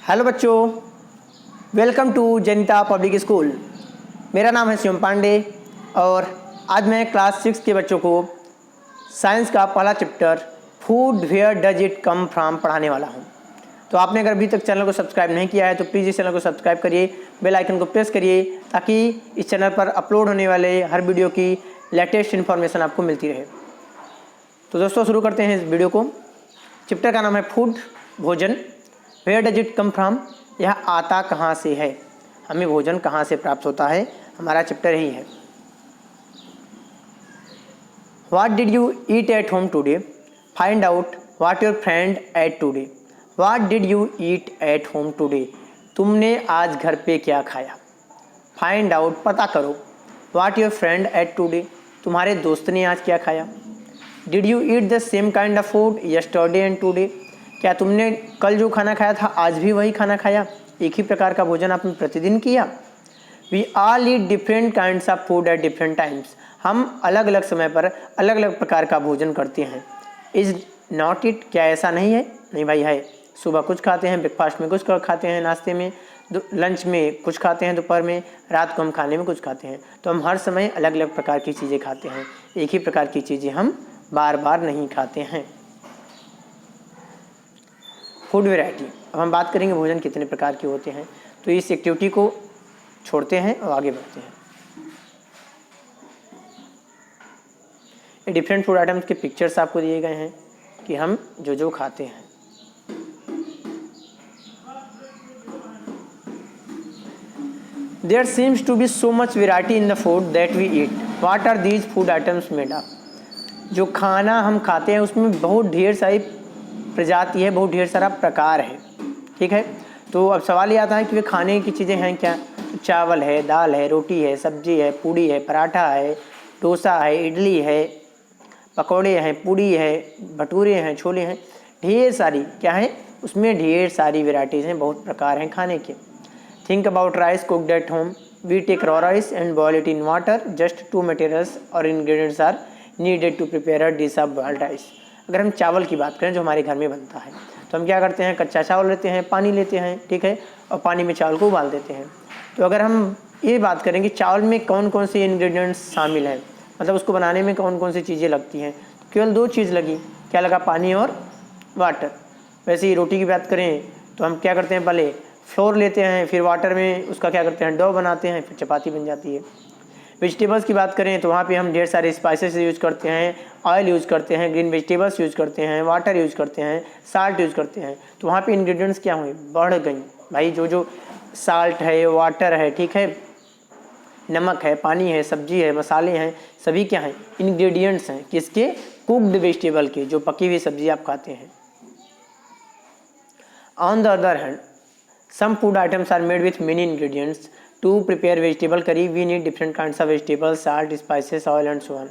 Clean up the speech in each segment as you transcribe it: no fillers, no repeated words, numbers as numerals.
Hello बच्चों, welcome to Janita public school. मेरा नाम है शिवम पांडे और आज मैं क्लास 6 के बच्चों को साइंस का पहला chapter food where does it come from पढ़ाने वाला हूं। तो आपने अगर अभी तक चैनल को सब्सक्राइब नहीं किया है तो प्लीज़ इस चैनल को सब्सक्राइब करिए, बेल आइकन को प्रेस करिए ताकि इस चैनल पर अपलोड होने वाले हर वीडियो की लेटेस्ट इन्फॉर्मेशन आपको मिलती रहे। तो दोस्तों शुरू करते हैं इस वीडियो को। चैप्टर का नाम है फूड, भोजन। Where does it come from, यह आता कहाँ से है, हमें भोजन कहाँ से प्राप्त होता है, हमारा चैप्टर यही है। What did you eat at home today, find out what your friend at today. What did you eat at home today, तुमने आज घर पे क्या खाया। फाइंड आउट, पता करो। What your friend at today, तुम्हारे दोस्त ने आज क्या खाया। Did you eat the same kind of food yesterday and today, क्या तुमने कल जो खाना खाया था आज भी वही खाना खाया, एक ही प्रकार का भोजन आपने प्रतिदिन किया। We all eat different kinds of food at different times, हम अलग अलग समय पर अलग अलग प्रकार का भोजन करते हैं। इज नॉट इट, क्या ऐसा नहीं है। नहीं भाई है, सुबह कुछ खाते हैं, ब्रेकफास्ट में कुछ खाते हैं, नाश्ते में, लंच में कुछ खाते हैं, दोपहर में, रात को हम खाने में कुछ खाते हैं। तो हम हर समय अलग अलग प्रकार की चीज़ें खाते हैं, एक ही प्रकार की चीज़ें हम बार बार नहीं खाते हैं। फूड वैरायटी, अब हम बात करेंगे भोजन कितने प्रकार के होते हैं। तो इस एक्टिविटी को छोड़ते हैं और आगे बढ़ते हैं। ये डिफरेंट फूड आइटम्स के पिक्चर्स आपको दिए गए हैं कि हम जो जो खाते हैं। There seems to be so much variety in the food that we eat, what are these food items made of. जो खाना हम खाते हैं उसमें बहुत ढेर सारी प्रजाति है, बहुत ढेर सारा प्रकार है, ठीक है। तो अब सवाल ये आता है कि वे खाने की चीज़ें हैं क्या। तो चावल है, दाल है, रोटी है, सब्जी है, पूड़ी है, पराठा है, डोसा है, इडली है, पकौड़े हैं, पूड़ी है, भटूरे हैं, छोले हैं, ढेर सारी क्या है उसमें, ढेर सारी वेराइटीज़ हैं, बहुत प्रकार हैं खाने के। Think about rice cooked at home, we take raw rice and boil it in water, just 2 materials और ingredients are needed to prepare a dish of boiled rice. अगर हम चावल की बात करें जो हमारे घर में बनता है तो हम क्या करते हैं, कच्चा चावल लेते हैं, पानी लेते हैं, ठीक है, और पानी में चावल को उबाल देते हैं। तो अगर हम ये बात करें कि चावल में कौन कौन से इंग्रेडिएंट्स शामिल हैं, मतलब उसको बनाने में कौन कौन सी चीज़ें लगती हैं, केवल 2 चीज़ लगी, क्या लगा, पानी और वाटर। वैसे ही रोटी की बात करें तो हम क्या करते हैं, पहले फ्लोर लेते हैं, फिर वाटर में उसका क्या करते हैं, डो बनाते हैं, फिर चपाती बन जाती है। वेजिटेबल्स की बात करें तो वहाँ पे हम ढेर सारे स्पाइसेस यूज़ करते हैं, ऑयल यूज़ करते हैं, ग्रीन वेजिटेबल्स यूज़ करते हैं, वाटर यूज़ करते हैं, साल्ट यूज़ करते हैं। तो वहाँ पे इंग्रेडिएंट्स क्या हुए, बढ़ गई भाई। जो जो साल्ट है, वाटर है, ठीक है, नमक है, पानी है, सब्जी है, मसाले हैं, सभी क्या हैं, इंग्रेडिएंट्स हैं किसके, कुक्ड वेजिटेबल के, जो पकी हुई सब्जी आप खाते हैं। On the other hand some food items are made with many ingredients. To prepare vegetable curry we need different kinds of vegetables, salt, spices, oil and so on.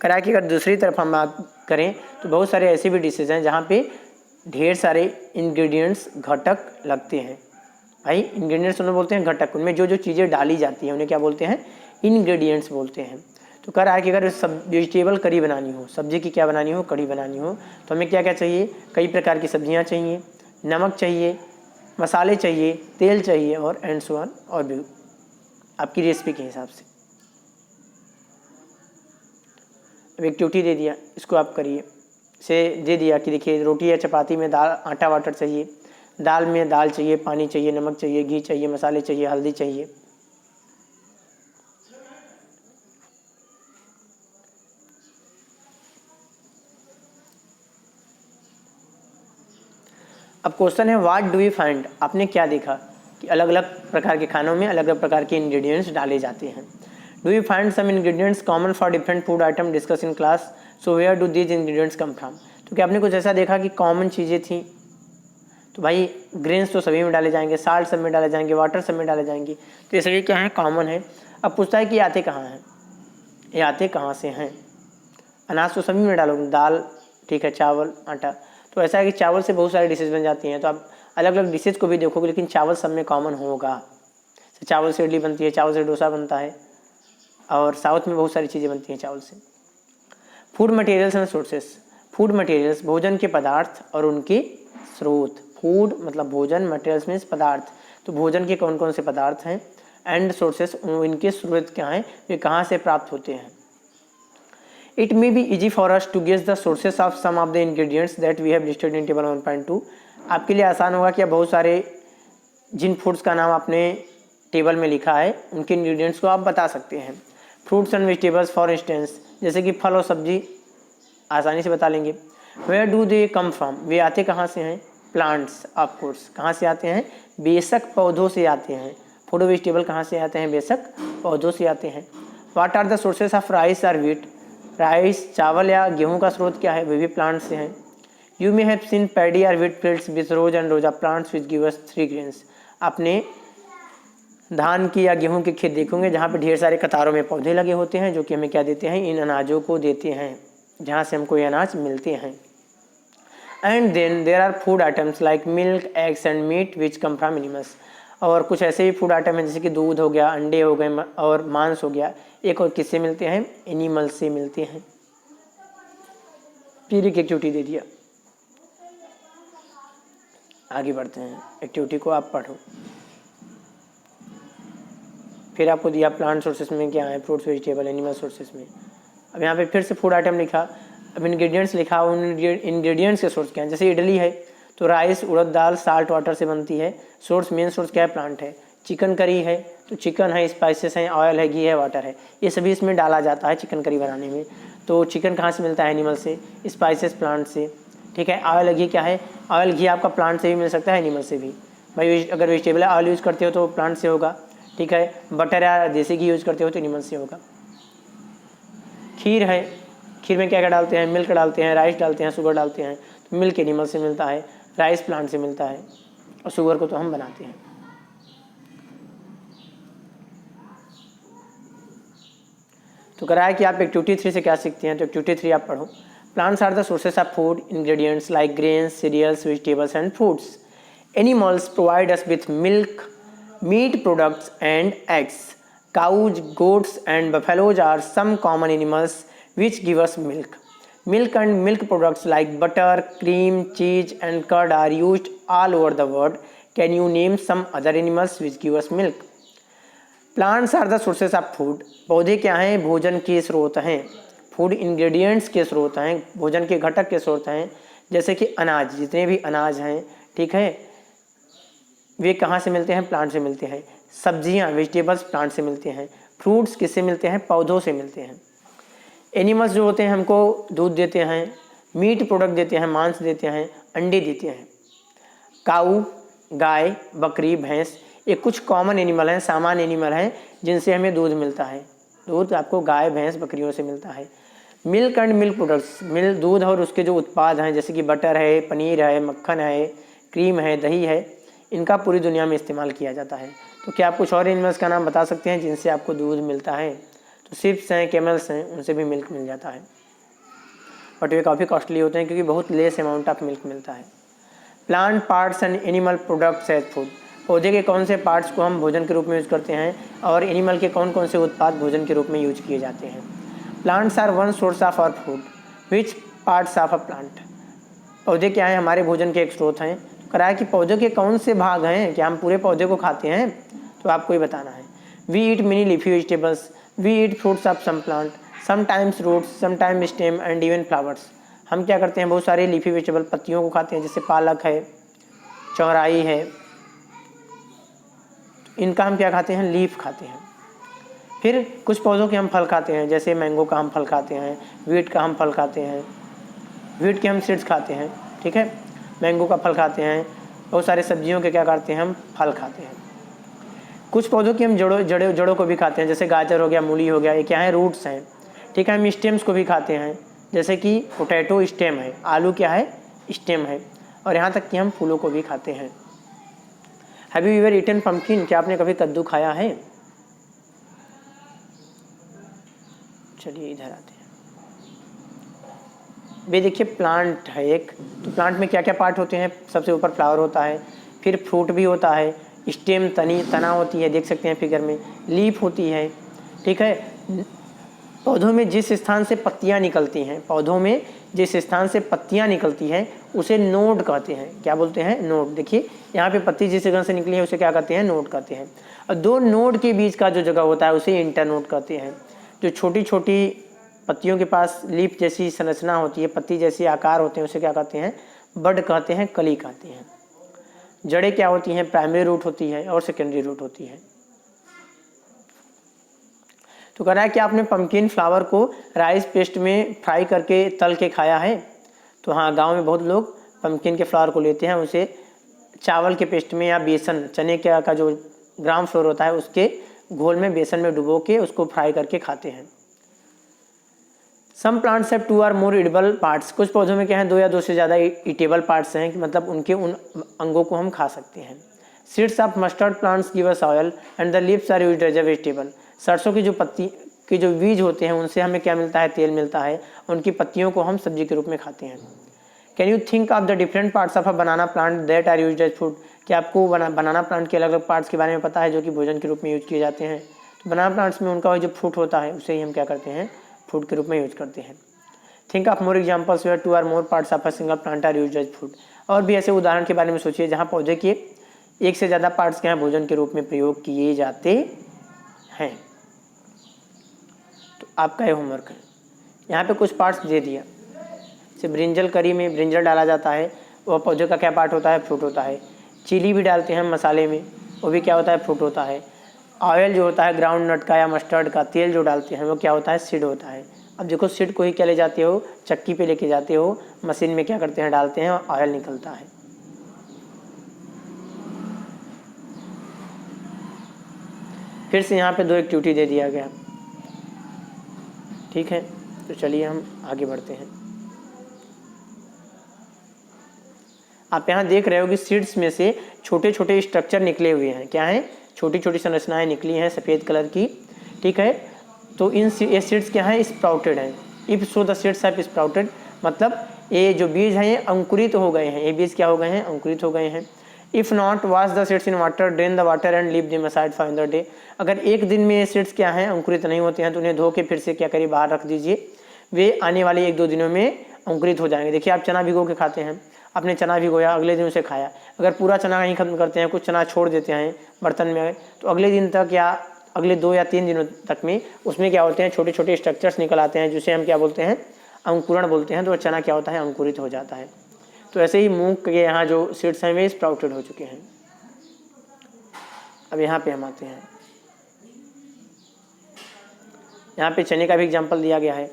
करा कि अगर दूसरी तरफ हम बात करें तो बहुत सारे ऐसे भी डिशेज हैं जहाँ पे ढेर सारे इंग्रेडिएंट्स, घटक लगते हैं। भाई इंग्रेडिएंट्स उन्हें बोलते हैं घटक, उनमें जो जो चीज़ें डाली जाती हैं उन्हें क्या बोलते हैं, इंग्रेडिएंट्स बोलते हैं। तो कह रहा है कि अगर सब वेजिटेबल करी बनानी हो, सब्जी की क्या बनानी हो, कड़ी बनानी हो, तो हमें क्या क्या चाहिए, कई प्रकार की सब्जियाँ चाहिए, नमक चाहिए, मसाले चाहिए, तेल चाहिए और एंड सो ऑन, और भी आपकी रेसिपी के हिसाब से। अब एक्टिविटी दे दिया, इसको आप करिए। से दे दिया कि देखिए रोटी या चपाती में दाल, आटा वाटर चाहिए, दाल में दाल चाहिए, पानी चाहिए, नमक चाहिए, घी चाहिए, मसाले चाहिए, हल्दी चाहिए। अब क्वेश्चन है व्हाट डू यू फाइंड, आपने क्या देखा कि अलग अलग प्रकार के खानों में अलग अलग प्रकार के इंग्रेडिएंट्स डाले जाते हैं। Do you find some ingredients common for different food item discuss in class, so where do these ingredients come from. तो क्या आपने कुछ ऐसा देखा कि कॉमन चीज़ें थी, तो भाई ग्रेन्स तो सभी में डाले जाएंगे, साल्ट सब में डाले जाएंगे, वाटर सब में डाले जाएंगे, तो ये सभी क्या हैं, कॉमन है। अब पूछता है कि आते कहाँ हैं, ये आते कहाँ से हैं। अनाज तो सभी में डालोगे, दाल, ठीक है, चावल, आटा। तो ऐसा है कि चावल से बहुत सारी डिशेज बन जाती हैं, तो आप अलग अलग डिशेज को भी देखोगे लेकिन चावल सब में कॉमन होगा। तो चावल से इडली बनती है, चावल से डोसा बनता है, और साउथ में बहुत सारी चीज़ें बनती हैं चावल से। Food materials and sources, food materials भोजन के पदार्थ और उनके स्रोत। फूड मतलब भोजन, मटेरियल्स मीन्स पदार्थ, तो भोजन के कौन कौन से पदार्थ हैं, एंड सोर्सेस इनके स्रोत क्या हैं, ये कहाँ से प्राप्त होते हैं। It may be easy for us to guess the sources of some of the ingredients that we have listed in table 1.2। आपके लिए आसान होगा कि आप बहुत सारे जिन फूड्स का नाम आपने टेबल में लिखा है उनके इंग्रेडिएंट्स को आप बता सकते हैं। Fruits and vegetables for instance, जैसे कि फल और सब्जी आसानी से बता लेंगे। Where do they come from, वे आते कहाँ से हैं, प्लांट्स ऑफ कोर्स, कहाँ से आते हैं, बेशक पौधों से आते हैं। फूड वेजिटेबल कहाँ से आते हैं, बेशक पौधों से आते हैं। What are the sources of rice और व्हीट, राइस चावल या गेहूँ का स्रोत क्या है, वे भी प्लांट से हैं। You may have seen paddy और wheat fields with rose and rosa plants which give us 3 grains, आपने धान की या गेहूं के खेत देखोगे जहाँ पे ढेर सारे कतारों में पौधे लगे होते हैं जो कि हमें क्या देते हैं, इन अनाजों को देते हैं, जहाँ से हमको ये अनाज मिलते हैं। And then there are food items like milk, eggs and meat which come from animals, और कुछ ऐसे ही फूड आइटम हैं जैसे कि दूध हो गया, अंडे हो गए और मांस हो गया, एक और किससे मिलते हैं, एनिमल से मिलते हैं। फिर एक एक्टिविटी दे दिया, आगे बढ़ते हैं, एक्टिविटी को आप पढ़ो। फिर आपको दिया प्लांट सोर्सेस में क्या है, फ्रूट्स वेजिटेबल, एनिमल सोर्सेस में। अब यहाँ पे फिर से फूड आइटम लिखा, अब इंग्रेडिएंट्स लिखा, उन इंग्रेडिएंट्स के सोर्स क्या हैं, जैसे इडली है तो राइस, उड़द दाल, साल्ट वाटर से बनती है, सोर्स मेन सोर्स क्या है, प्लांट है। चिकन करी है तो चिकन है, स्पाइसेस हैं, ऑयल है, घी है, वाटर है, ये सभी इसमें डाला जाता है चिकन करी बनाने में। तो चिकन कहाँ से मिलता है, एनिमल से, स्पाइसेस प्लांट से, ठीक है। ऑयल घी क्या है, ऑयल घी आपका प्लांट से भी मिल सकता है, एनिमल से भी। भाई अगर वेजिटेबल ऑयल यूज़ करते हो तो प्लांट से होगा, ठीक है। बटर या देसी घी यूज़ करते हो तो एनिमल से होगा। खीर है, खीर में क्या क्या डालते हैं, मिल्क डालते हैं, राइस डालते हैं, शुगर डालते हैं, तो मिल्क एनिमल से मिलता है, राइस प्लांट से मिलता है, और शुगर को तो हम बनाते हैं। तो करा है कि आप एक्टिविटी 3 से क्या सीखते हैं, तो एक्टिविटी 3 आप पढ़ो। Plants are the sources of food ingredients like grains, cereals, vegetables and fruits. Animals provide us with milk, meat products and eggs. Cows, goats and buffaloes are some common animals which give us milk. Milk and milk products like butter, cream, cheese and curd are used all over the world. Can you name some other animals which give us milk? Plants are the sources of food. पौधे क्या हैं, भोजन के स्रोत हैं, food ingredients के स्रोत हैं, भोजन के घटक के स्रोत हैं। जैसे कि अनाज, जितने भी अनाज हैं, ठीक है, वे कहाँ से मिलते हैं, प्लांट से मिलते हैं। सब्जियाँ, वेजिटेबल्स प्लांट से मिलते हैं। फ्रूट्स किससे मिलते हैं, पौधों से मिलते हैं। एनिमल्स जो होते हैं हमको दूध देते हैं, मीट प्रोडक्ट देते हैं, मांस देते हैं, अंडे देते हैं। काऊ, गाय, बकरी, भैंस, ये कुछ कॉमन एनिमल हैं, सामान्य एनिमल हैं जिनसे हमें दूध मिलता है। दूध आपको गाय, भैंस, बकरियों से मिलता है। मिल्क एंड मिल्क प्रोडक्ट्स, दूध और उसके जो उत्पाद हैं जैसे कि बटर है, पनीर है, मक्खन है, क्रीम है, दही है, इनका पूरी दुनिया में इस्तेमाल किया जाता है। तो क्या आप कुछ और एनिमल्स का नाम बता सकते हैं जिनसे आपको दूध मिलता है? तो शिप्स हैं, कैमल्स हैं, उनसे भी मिल्क मिल जाता है, बट वे काफ़ी कॉस्टली होते हैं क्योंकि बहुत लेस अमाउंट ऑफ मिल्क मिलता है। Plant parts and animal products as food, पौधे के कौन से पार्ट्स को हम भोजन के रूप में यूज करते हैं और एनिमल के कौन कौन से उत्पाद भोजन के रूप में यूज किए जाते हैं। Plants are one source of our food, which parts of a plant, पौधे क्या हैं, हमारे भोजन के एक स्रोत हैं। कराया कि पौधे के कौन से भाग हैं, क्या हम पूरे पौधे को खाते हैं, तो आपको ही बताना है। We eat many leafy vegetables, we eat fruits of some plant, sometimes roots, sometimes stem and even flowers. हम क्या करते हैं, बहुत सारे लीफी वेजिटेबल पत्तियों को खाते हैं, जैसे पालक है, चौराई है, इनका हम क्या खाते हैं, लीफ खाते हैं। फिर कुछ पौधों के हम फल खाते हैं, जैसे मैंगो का हम फल खाते हैं, वीट का हम फल खाते हैं, वीट के हम सीड्स खाते हैं, ठीक है, मैंगो का फल खाते हैं, बहुत सारे सब्जियों के क्या करते हैं, हम फल खाते हैं। कुछ पौधों की हम जड़ों को भी खाते हैं, जैसे गाजर हो गया, मूली हो गया, ये क्या है, रूट्स हैं, ठीक है। हम स्टेम्स को भी खाते हैं, जैसे कि पोटैटो स्टेम है, आलू क्या है, स्टेम है, और यहाँ तक कि हम फूलों को भी खाते हैं। Have you ever eaten pumpkin, क्या आपने कभी कद्दू खाया है? चलिए इधर आते हैं। वे देखिए प्लांट है एक, तो प्लांट में क्या क्या पार्ट होते हैं, सबसे ऊपर फ्लावर होता है, फिर फ्रूट भी होता है, स्टेम तना होती है, देख सकते हैं फिगर में, लीफ होती है, ठीक है। पौधों में जिस स्थान से पत्तियां निकलती हैं, पौधों में जिस स्थान से पत्तियां निकलती हैं उसे नोड कहते हैं। क्या बोलते हैं? नोड। देखिए यहाँ पे पत्ती जिस जगह से निकली है उसे क्या कहते हैं? नोड कहते हैं। और दो नोड के बीच का जो जगह होता है उसे इंटरनोड कहते हैं। जो छोटी छोटी पत्तियों के पास लीफ जैसी संरचना होती है, पत्ती जैसी आकार होते हैं, उसे क्या कहते हैं? बड कहते हैं, कली कहते हैं। जड़ें क्या होती हैं? प्राइमरी रूट होती है और सेकेंडरी रूट होती है। तो कह रहा है कि आपने पम्पकिन फ्लावर को राइस पेस्ट में फ्राई करके तल के खाया है? तो हाँ, गांव में बहुत लोग पम्पकिन के फ्लावर को लेते हैं, उसे चावल के पेस्ट में या बेसन, चने का जो ग्राम फ्लोर होता है उसके घोल में बेसन में डुबो के उसको फ्राई करके खाते हैं। Some plants have 2 or more eatable parts. कुछ पौधों में क्या है? 2 या 2 से ज़्यादा ईटेबल पार्ट्स हैं, मतलब उनके उन अंगों को हम खा सकते हैं। Seeds of mustard plants give us oil and the leaves are used as a vegetable. सरसों की जो पत्ती के जो बीज होते हैं उनसे हमें क्या मिलता है? तेल मिलता है। उनकी पत्तियों को हम सब्जी के रूप में खाते हैं। Can you think of the different parts of a banana plant that are used as food. क्या आपको बनाना प्लांट के अलग अलग पार्ट्स के बारे में पता है जो कि भोजन के रूप में यूज किए जाते हैं? तो बनाना प्लांट्स में उनका जो फ्रूट होता है उसे ही हम क्या करते हैं? फूड के रूप में यूज करते हैं। Think of more examples where 2 or more parts of a single plant are used as food. और भी ऐसे उदाहरण के बारे में सोचिए जहाँ पौधे के एक से ज़्यादा पार्ट्स के यहाँ भोजन के रूप में प्रयोग किए जाते हैं। तो आपका ये होमवर्क है। यहाँ पे कुछ पार्ट्स दे दिया, जैसे ब्रिंजल करी में ब्रिंजल डाला जाता है, वह पौधे का क्या पार्ट होता है? फ्रूट होता है। चिली भी डालते हैं मसाले में, वो भी क्या होता है? फ्रूट होता है। ऑयल जो होता है ग्राउंड नट का या मस्टर्ड का तेल जो डालते हैं वो क्या होता है? सीड होता है। अब देखो सीड को ही क्या ले जाते हो? चक्की पे लेके जाते हो, मशीन में क्या करते हैं? डालते हैं और ऑयल निकलता है। फिर से यहाँ पे 2 एक्टिविटी दे दिया गया, ठीक है। तो चलिए हम आगे बढ़ते हैं। आप यहाँ देख रहे हो कि सीड्स में से छोटे छोटे स्ट्रक्चर निकले हुए हैं। क्या है? छोटी छोटी संरचनाएं निकली हैं सफ़ेद कलर की, ठीक है। तो ये सीड्स क्या है? स्प्राउटेड हैं। If so the seeds have sprouted, मतलब ये जो बीज हैं ये अंकुरित हो गए हैं। ये बीज क्या हो गए हैं? अंकुरित हो गए हैं। If not wash the seeds in water, drain the water and leave them aside for another day. अगर एक दिन में ये सीड्स क्या हैं? अंकुरित नहीं होते हैं तो उन्हें धो के फिर से क्या करिए? बाहर रख दीजिए। वे आने वाले 1-2 दिनों में अंकुरित हो जाएंगे। देखिए आप चना भिगो के खाते हैं, आपने चना भिगोया, अगले दिन उसे खाया। अगर पूरा चना नहीं खत्म करते हैं, कुछ चना छोड़ देते हैं बर्तन में, तो अगले दिन तक या अगले 2 या 3 दिनों तक में उसमें क्या होते हैं? छोटे छोटे स्ट्रक्चर्स निकल आते हैं जिसे हम क्या बोलते हैं? अंकुरण बोलते हैं। तो चना क्या होता है? अंकुरित हो जाता है। तो ऐसे ही मूंग के यहाँ जो सीड्स हैं वे स्प्राउटेड हो चुके हैं। अब यहाँ पे हम आते हैं, यहाँ पे चने का भी एग्जाम्पल दिया गया है।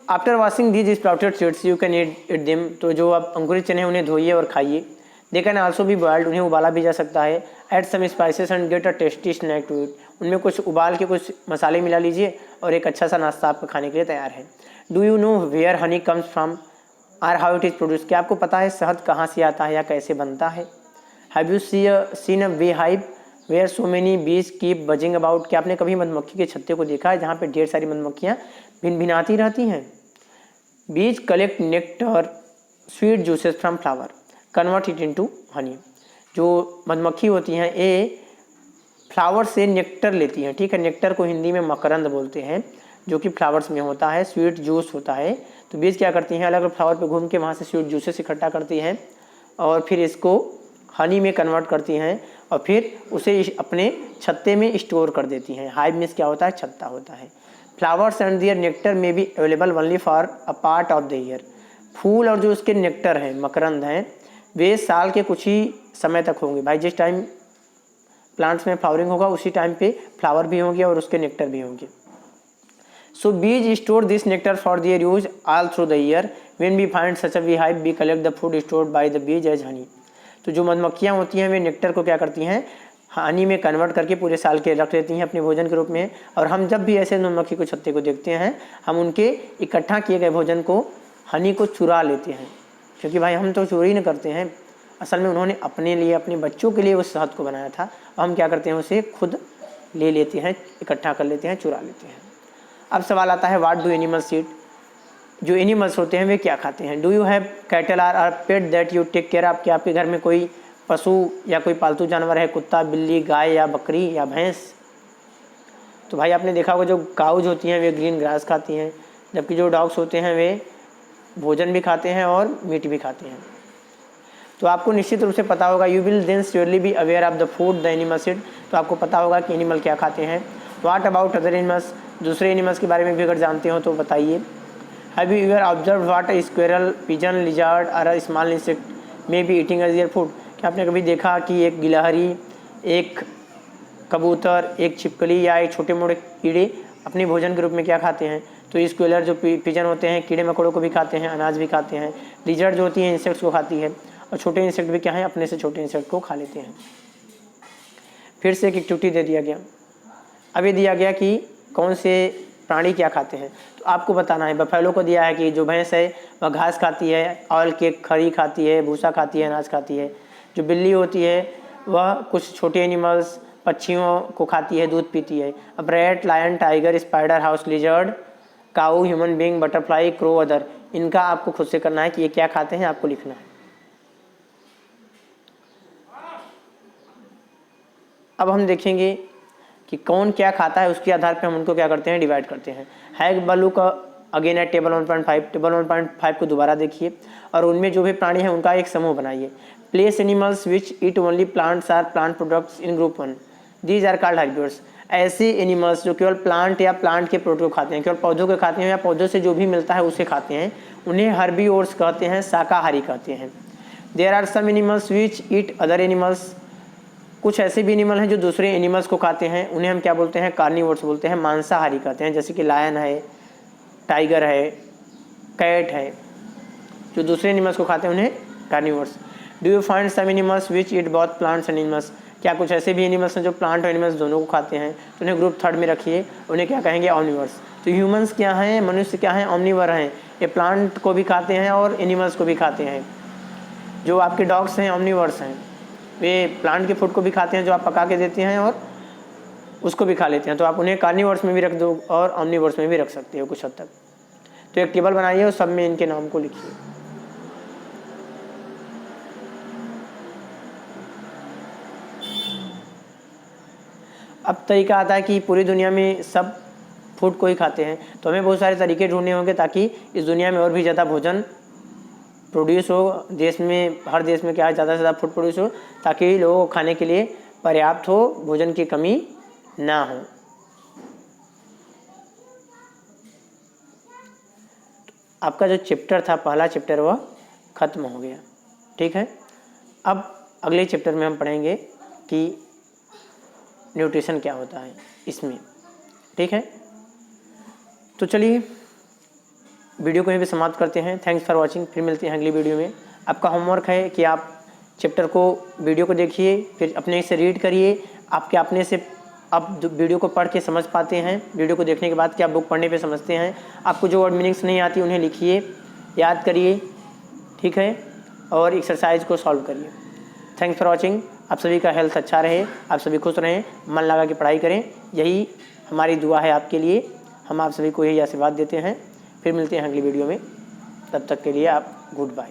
After washing these sprouted seeds you can eat them. तो जो आप अंकुरित चने उन्हें धोइए और खाइए। They can also be boiled, उन्हें उबाला भी जा सकता है। Add some spices and get a tasty snack to it. उनमें कुछ उबाल के कुछ मसाले मिला लीजिए और एक अच्छा सा नाश्ता आपका खाने के लिए तैयार है। Do you know where honey comes from or how it is produce. क्या आपको पता है शहद कहाँ से आता है या कैसे बनता है? Have you seen a bee hive where so many bees keep buzzing about. क्या आपने कभी मधुमक्खी के छत्ते को देखा है जहाँ पे ढेर सारी मधुमक्खियाँ भिनभिनाती रहती हैं? बीज collect nectar sweet juices from flower, convert it into Honey. जो मधुमक्खी होती हैं ये फ्लावर से नेक्टर लेती हैं, ठीक है। नेक्टर को हिंदी में मकरंद बोलते हैं, जो कि फ्लावर्स में होता है, स्वीट जूस होता है। तो बीज क्या करती हैं? अलग अलग फ्लावर पे घूम के वहाँ से स्वीट जूसेस इकट्ठा करती हैं और फिर इसको हनी में कन्वर्ट करती हैं और फिर उसे अपने छत्ते में स्टोर कर देती हैं। हाइव में क्या होता है? छत्ता होता है। Flowers and their nectar may be available only for a part of the year. फूल और जो उसके नेक्टर हैं, मकरंद हैं, वे साल के कुछ ही समय तक होंगे। भाई जिस टाइम प्लांट्स में फ्लावरिंग होगा उसी टाइम पे फ्लावर भी होंगे और उसके नेक्टर भी होंगे। So bees store this nectar for their use all through the year. When we find such a beehive we collect the food stored by the bees as honey. तो जो मधुमक्खियाँ होती हैं वे नेक्टर को क्या करती हैं? हनी में कन्वर्ट करके पूरे साल के रख लेती हैं अपने भोजन के रूप में। और हम जब भी ऐसे मधुमक्खी को छत्ते को देखते हैं हम उनके इकट्ठा किए गए भोजन को, हनी को चुरा लेते हैं, क्योंकि भाई हम तो चोरी नहीं करते हैं। असल में उन्होंने अपने लिए, अपने बच्चों के लिए उस शहद को बनाया था और हम क्या करते हैं? उसे खुद ले लेते हैं, इकट्ठा कर लेते हैं, चुरा लेते हैं। अब सवाल आता है व्हाट डू एनिमल्स ईट। जो एनिमल्स होते हैं वे क्या खाते हैं? Do you have cattle or pet that you take care of. क्या आपके घर में कोई पशु या कोई पालतू जानवर है? कुत्ता, बिल्ली, गाय या बकरी या भैंस? तो भाई आपने देखा होगा जो काउज होती हैं वे ग्रीन ग्रास खाती हैं, जबकि जो डॉग्स होते हैं वे भोजन भी खाते हैं और मीट भी खाते हैं। तो आपको निश्चित रूप से पता होगा, you will then surely be aware of the food the animals eat. तो आपको पता होगा कि एनिमल क्या खाते हैं। व्हाट अबाउट अदर एनिमल्स, दूसरे एनिमल्स के बारे में भी अगर जानते हो तो बताइए। Have you ever observe what a squirrel, pigeon, lizard और a small insect may be eating as their food. क्या आपने कभी देखा कि एक गिलहरी, एक कबूतर, एक छिपकली या एक छोटे मोटे कीड़े अपने भोजन के रूप में क्या खाते हैं? तो स्क्वेलर जो पिजन होते हैं कीड़े मकोड़ों को भी खाते हैं, अनाज भी खाते हैं। लिजर्ड जो होती है इंसेक्ट्स को खाती है, और छोटे इंसेक्ट भी क्या है, अपने से छोटे इंसेक्ट को खा लेते हैं। फिर से एक एक्टिविटी दे दिया गया। अब ये दिया गया कि कौन से प्राणी क्या खाते हैं, तो आपको बताना है। बफेलो को दिया है कि जो भैंस है वह घास खाती है, ऑयल के खरी खाती है, भूसा खाती है, अनाज खाती है। जो बिल्ली होती है वह कुछ छोटे एनिमल्स, पक्षियों को खाती है, दूध पीती है। अब rat, lion, tiger, spider, house lizard, cow, human being, butterfly, crow, other, इनका आपको खुद से करना है कि ये क्या खाते हैं, आपको लिखना है। अब हम देखेंगे कि कौन क्या खाता है, उसके आधार पर हम उनको क्या करते हैं, डिवाइड करते हैं। हैग बलू का अगेन है टेबल 1.5। टेबल 1.5 को दोबारा देखिए और उनमें जो भी प्राणी हैं उनका एक समूह बनाइए। Place animals which eat only plants or plant products in group 1, these are called herbivores. ऐसे एनिमल्स जो केवल प्लांट या प्लांट के प्रोडक्ट को खाते हैं, केवल पौधों के खाते हैं या पौधों से जो भी मिलता है उसे खाते हैं, उन्हें हर्बिवोर्स कहते हैं, शाकाहारी कहते हैं। There are some animals which eat other animals. कुछ ऐसे भी एनिमल हैं जो दूसरे एनिमल्स को खाते हैं, उन्हें हम क्या बोलते हैं, कार्निवोर्स बोलते हैं, मांसाहारी कहते हैं। जैसे कि लायन है, टाइगर है, कैट है, जो दूसरे एनिमल्स को खाते हैं उन्हें carnivores. Do you find some animals which eat both plants and animals. क्या कुछ ऐसे भी एनिमल्स हैं जो प्लांट और एनिमल्स दोनों को खाते हैं, तो उन्हें ग्रुप 3 में रखिए, उन्हें क्या कहेंगे, ऑमनिवर्स। तो ह्यूमंस क्या हैं, मनुष्य क्या हैं, ऑमनिवर हैं। ये प्लांट को भी खाते हैं और एनिमल्स को भी खाते हैं। जो आपके डॉग्स हैं ऑमनिवर्स हैं, वे प्लांट के फूड को भी खाते हैं जो आप पका के देते हैं और उसको भी खा लेते हैं। तो आप उन्हें कार्निवर्स में भी रख दो और ऑमनिवर्स में भी रख सकते हो कुछ हद तक। तो एक टेबल बनाइए और सब में इनके नाम को लिखिए। अब तरीका आता है कि पूरी दुनिया में सब फूड को ही खाते हैं, तो हमें बहुत सारे तरीके ढूंढने होंगे ताकि इस दुनिया में और भी ज़्यादा भोजन प्रोड्यूस हो। देश में, हर देश में क्या है, ज़्यादा से ज़्यादा फूड प्रोड्यूस हो ताकि लोगों को खाने के लिए पर्याप्त हो, भोजन की कमी ना हो। आपका जो चैप्टर था, पहला चैप्टर, वह ख़त्म हो गया। ठीक है, अब अगले चैप्टर में हम पढ़ेंगे कि न्यूट्रिशन क्या होता है इसमें। ठीक है, तो चलिए वीडियो को यहीं पे समाप्त करते हैं। Thanks for watching. फिर मिलते हैं अगली वीडियो में। आपका होमवर्क है कि आप चैप्टर को, वीडियो को देखिए, फिर अपने से रीड करिए। आपके अपने से आप वीडियो को पढ़ के समझ पाते हैं, वीडियो को देखने के बाद क्या बुक पढ़ने पे समझते हैं। आपको जो वर्ड मीनिंग्स नहीं आती उन्हें लिखिए, याद करिए। ठीक है, और एक्सरसाइज को सॉल्व करिए। Thanks for watching. आप सभी का हेल्थ अच्छा रहे, आप सभी खुश रहें, मन लगा के पढ़ाई करें, यही हमारी दुआ है आपके लिए। हम आप सभी को यही आशीर्वाद देते हैं। फिर मिलते हैं अगली वीडियो में, तब तक के लिए आप गुड बाय।